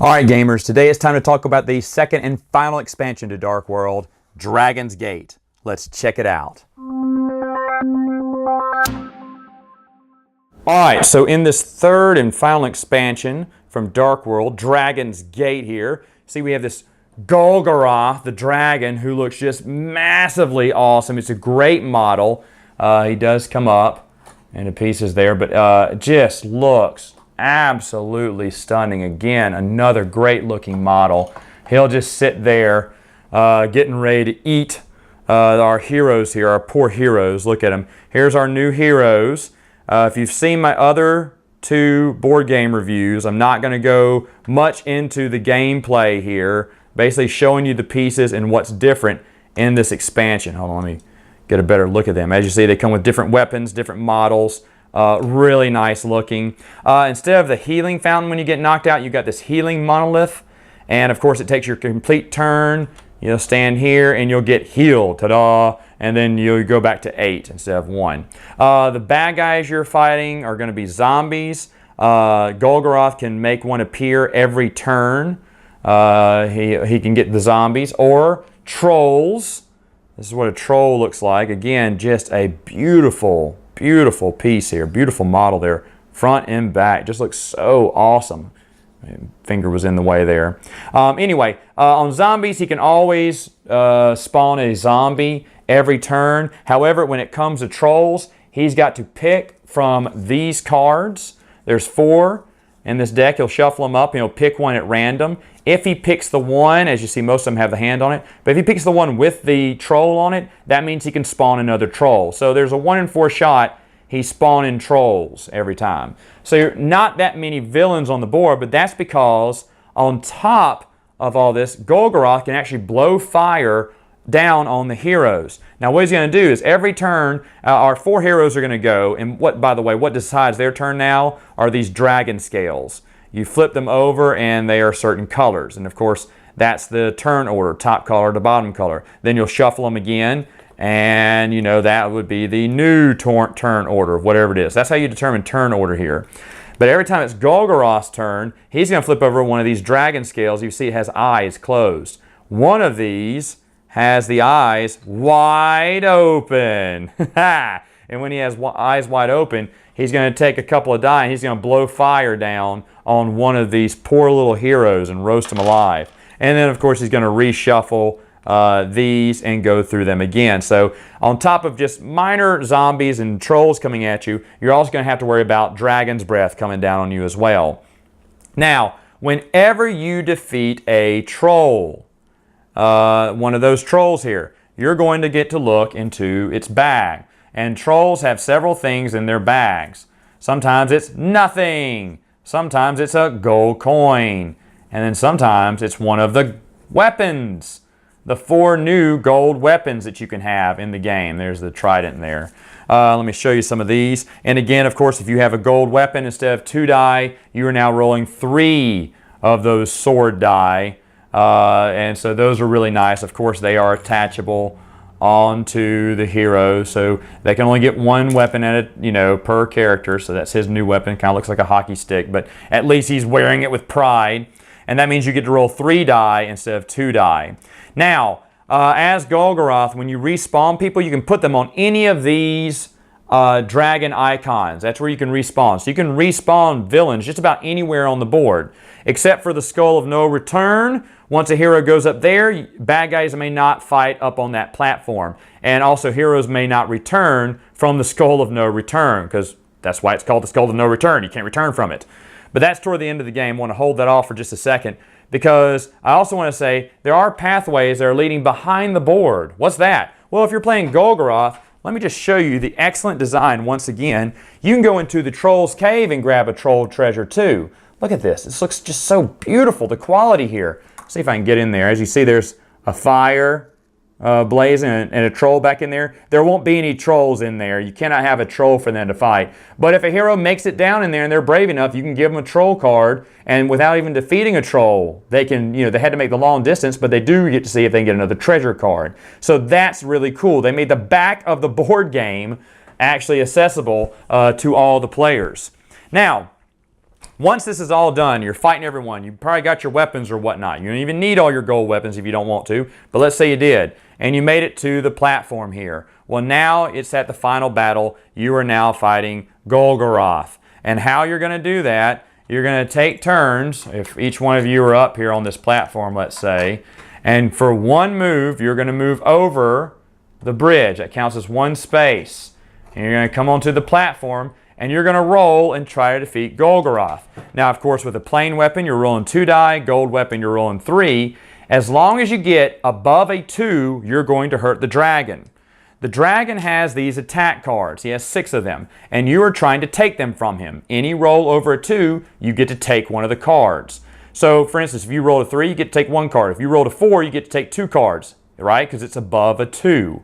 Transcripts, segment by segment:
Alright gamers, today it's time to talk about the second and final expansion to Dark World, Dragon's Gate. Let's check it out. Alright, so in this third and final expansion from Dark World, Dragon's Gate here, see we have this Golgoroth, the dragon, who looks just massively awesome. It's a great model. He does come up into pieces there, but just looks absolutely stunning. Again, another great looking model. He'll just sit there getting ready to eat our heroes here, our poor heroes. Look at them. Here's our new heroes. If you've seen my other two board game reviews, I'm not going to go much into the gameplay here, basically showing you the pieces and what's different in this expansion. Hold on, let me get a better look at them. As you see, they come with different weapons, different models. Really nice looking. Instead of the healing fountain when you get knocked out, you got this healing monolith. And of course it takes your complete turn. You'll stand here and you'll get healed. Ta-da! And then you'll go back to 8 instead of 1. The bad guys you're fighting are going to be zombies. Golgoroth can make one appear every turn. He can get the zombies. Or trolls. This is what a troll looks like. Again, just a beautiful piece here. Beautiful model there. Front and back. Just looks so awesome. My finger was in the way there. Anyway, on zombies, he can always spawn a zombie every turn. However, when it comes to trolls, he's got to pick from these cards. There's 4 in this deck. He'll shuffle them up and he'll pick one at random. If he picks the one, as you see, most of them have the hand on it, but if he picks the one with the troll on it, that means he can spawn another troll. So there's a 1 in 4 shot he's spawning trolls every time. So not that many villains on the board, but that's because on top of all this, Golgoroth can actually blow fire down on the heroes. Now what he's going to do is every turn, our 4 heroes are going to go, and by the way, what decides their turn now are these dragon scales. You flip them over and they are certain colors. And of course, that's the turn order, top color to bottom color. Then you'll shuffle them again, and you know that would be the new turn order, whatever it is. That's how you determine turn order here. But every time it's Golgoroth's turn, he's going to flip over one of these dragon scales. You see it has eyes closed. One of these has the eyes wide open. And when he has eyes wide open, he's going to take a couple of die and he's going to blow fire down on one of these poor little heroes and roast them alive. And then, of course, he's going to reshuffle these and go through them again. So on top of just minor zombies and trolls coming at you, you're also going to have to worry about dragon's breath coming down on you as well. Now, whenever you defeat a troll, one of those trolls here, you're going to get to look into its bag. And trolls have several things in their bags. Sometimes it's nothing. Sometimes it's a gold coin. And then sometimes it's one of the weapons. The 4 new gold weapons that you can have in the game. There's the trident there. Let me show you some of these. And again, of course, if you have a gold weapon, instead of 2 die, you are now rolling 3 of those sword die. And so those are really nice. Of course, they are attachable onto the hero, so they can only get 1 weapon at a, per character. So that's his new weapon. Kind of looks like a hockey stick, but at least he's wearing it with pride. And that means you get to roll 3 die instead of 2 die. Now, as Golgoroth, when you respawn people, you can put them on any of these dragon icons. That's where you can respawn. So you can respawn villains just about anywhere on the board, except for the Skull of No Return. Once a hero goes up there, bad guys may not fight up on that platform. And also heroes may not return from the Skull of No Return, because that's why it's called the Skull of No Return. You can't return from it. But that's toward the end of the game. I want to hold that off for just a second, because I also want to say there are pathways that are leading behind the board. What's that? Well, if you're playing Golgoroth, let me just show you the excellent design once again. You can go into the Troll's Cave and grab a troll treasure too. Look at this. This looks just so beautiful, the quality here. See if I can get in there. As you see, there's a fire blazing and a troll back in there. There won't be any trolls in there. You cannot have a troll for them to fight. But if a hero makes it down in there and they're brave enough, you can give them a troll card, and without even defeating a troll, they can, they had to make the long distance, but they do get to see if they can get another treasure card. So that's really cool. They made the back of the board game actually accessible to all the players. Now, once this is all done, you're fighting everyone. You probably got your weapons or whatnot. You don't even need all your gold weapons if you don't want to. But let's say you did, and you made it to the platform here. Well, now it's at the final battle. You are now fighting Golgoroth. And how you're going to do that, you're going to take turns. If each one of you are up here on this platform, let's say, and for one move, you're going to move over the bridge. That counts as one space. And you're going to come onto the platform, and you're going to roll and try to defeat Golgoroth. Now, of course, with a plain weapon, you're rolling 2 die. Gold weapon, you're rolling 3. As long as you get above a 2, you're going to hurt the dragon. The dragon has these attack cards. He has 6 of them, and you are trying to take them from him. Any roll over a 2, you get to take one of the cards. So, for instance, if you roll a 3, you get to take 1 card. If you roll a 4, you get to take 2 cards, right? Because it's above a 2.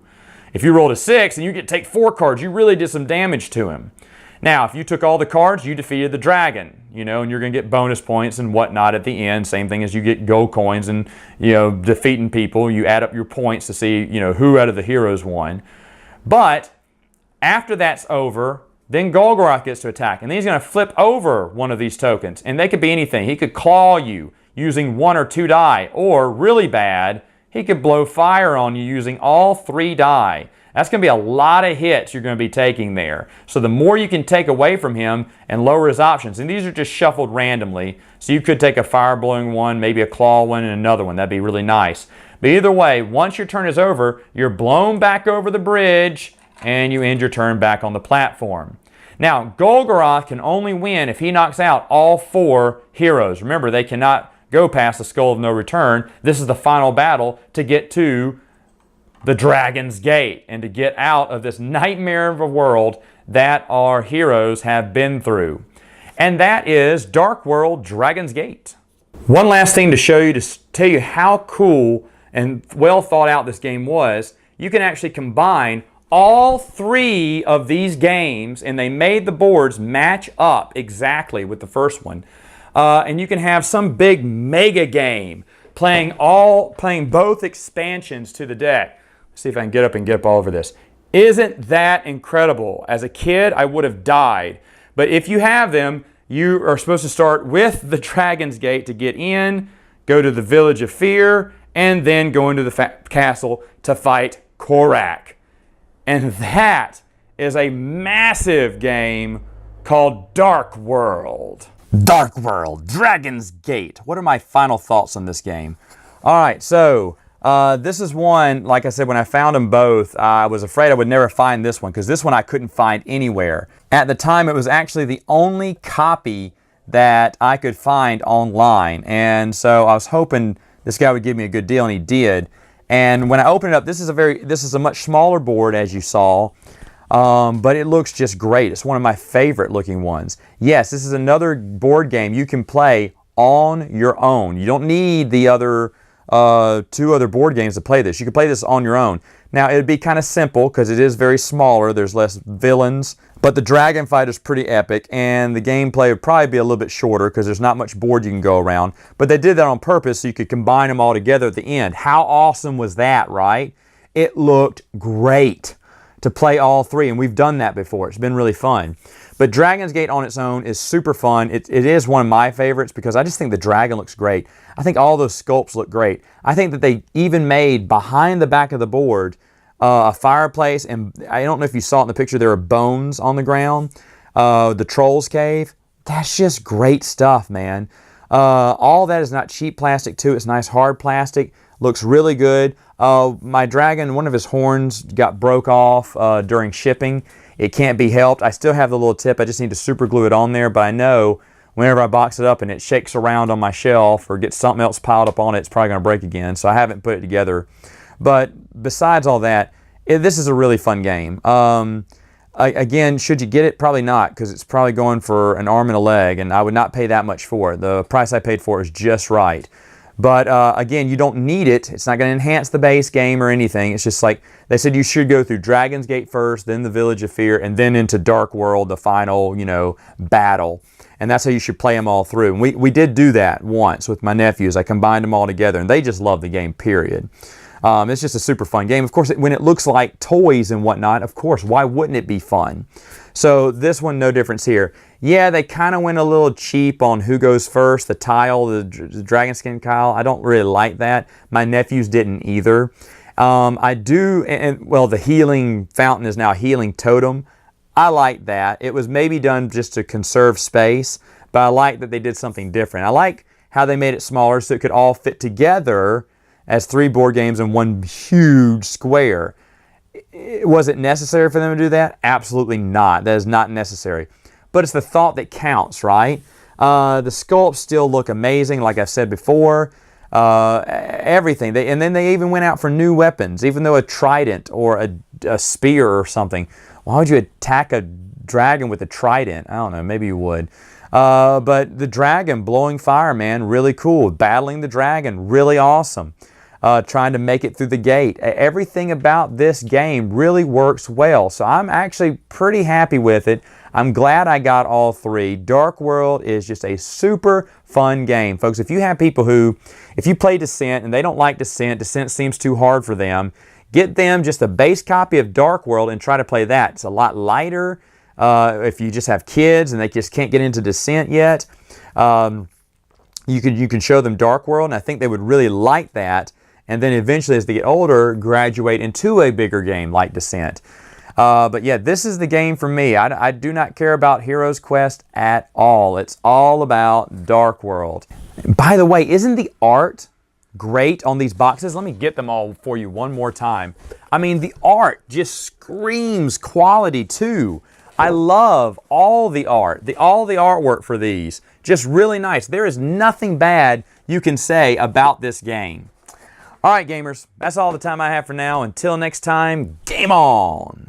If you rolled a 6 and you get to take 4 cards, you really did some damage to him. Now, if you took all the cards, you defeated the dragon, and you're going to get bonus points and whatnot at the end. Same thing as you get gold coins and, defeating people. You add up your points to see, who out of the heroes won. But after that's over, then Golgoroth gets to attack. And then he's going to flip over one of these tokens. And they could be anything. He could claw you using 1 or 2 die. Or, really bad, he could blow fire on you using all 3 die. That's going to be a lot of hits you're going to be taking there. So the more you can take away from him and lower his options, and these are just shuffled randomly, so you could take a fire-blowing one, maybe a claw one, and another one. That'd be really nice. But either way, once your turn is over, you're blown back over the bridge, and you end your turn back on the platform. Now, Golgoroth can only win if he knocks out all 4 heroes. Remember, they cannot go past the Skull of No Return. This is the final battle to get to the Dragon's Gate and to get out of this nightmare of a world that our heroes have been through. And that is Dark World Dragon's Gate. One last thing to show you, to tell you how cool and well thought out this game was, you can actually combine all 3 of these games, and they made the boards match up exactly with the first one. And you can have some big mega game playing both expansions to the deck. See if I can get up all over this. Isn't that incredible? As a kid, I would have died. But if you have them, you are supposed to start with the Dragon's Gate to get in, go to the Village of Fear, and then go into the castle to fight Korak. And that is a massive game called Dark World. Dark World, Dragon's Gate. What are my final thoughts on this game? All right, so this is one, like I said, when I found them both, I was afraid I would never find this one because this one I couldn't find anywhere. At the time, it was actually the only copy that I could find online. And so I was hoping this guy would give me a good deal, and he did. And when I opened it up, this is a much smaller board, as you saw, but it looks just great. It's one of my favorite looking ones. Yes, this is another board game you can play on your own. You don't need the other 2 other board games to play this. You can play this on your own. Now, it would be kind of simple because it is very smaller. There's less villains, but the dragon fight is pretty epic, and the gameplay would probably be a little bit shorter because there's not much board you can go around. But they did that on purpose so you could combine them all together at the end. How awesome was that, right? It looked great to play all 3, and we've done that before. It's been really fun. But Dragon's Gate on its own is super fun. It is one of my favorites because I just think the dragon looks great. I think all those sculpts look great. I think that they even made behind the back of the board a fireplace, and I don't know if you saw it in the picture, there are bones on the ground. The Troll's Cave. That's just great stuff, man. All that is not cheap plastic too. It's nice hard plastic. Looks really good. My dragon, one of his horns got broke off during shipping. It can't be helped. I still have the little tip. I just need to super glue it on there, but I know whenever I box it up and it shakes around on my shelf or gets something else piled up on it, it's probably going to break again, so I haven't put it together. But besides all that, this is a really fun game. Again, should you get it? Probably not, because it's probably going for an arm and a leg, and I would not pay that much for it. The price I paid for it is just right. But again, you don't need it. It's not going to enhance the base game or anything. It's just like they said you should go through Dragon's Gate first, then the Village of Fear, and then into Dark World, the final, battle. And that's how you should play them all through. And we did do that once with my nephews. I combined them all together, and they just love the game, period. It's just a super fun game. Of course, when it looks like toys and whatnot, of course, why wouldn't it be fun? So this one, no difference here. Yeah, they kind of went a little cheap on who goes first, the tile, the dragon skin tile. I don't really like that. My nephews didn't either. I do, well, the healing fountain is now healing totem. I like that. It was maybe done just to conserve space, but I like that they did something different. I like how they made it smaller so it could all fit together as 3 board games in one huge square. Was it necessary for them to do that? Absolutely not. That is not necessary. But it's the thought that counts, right? The sculpts still look amazing, like I've said before. Everything. And then they even went out for new weapons, even though a trident or a spear or something. Why would you attack a dragon with a trident? I don't know. Maybe you would. But the dragon blowing fire, man, really cool. Battling the dragon, really awesome. Trying to make it through the gate. Everything about this game really works well. So I'm actually pretty happy with it. I'm glad I got all 3. Dark World is just a super fun game. Folks, if you have people who, if you play Descent and they don't like Descent, Descent seems too hard for them, get them just a base copy of Dark World and try to play that. It's a lot lighter. If you just have kids and they just can't get into Descent yet, you can show them Dark World, and I think they would really like that. And then eventually, as they get older, graduate into a bigger game like Descent. But yeah, this is the game for me. I do not care about Heroes Quest at all. It's all about Dark World. By the way, isn't the art great on these boxes? Let me get them all for you one more time. I mean, the art just screams quality too. I love all the art, all the artwork for these. Just really nice. There is nothing bad you can say about this game. All right, gamers, that's all the time I have for now. Until next time, game on!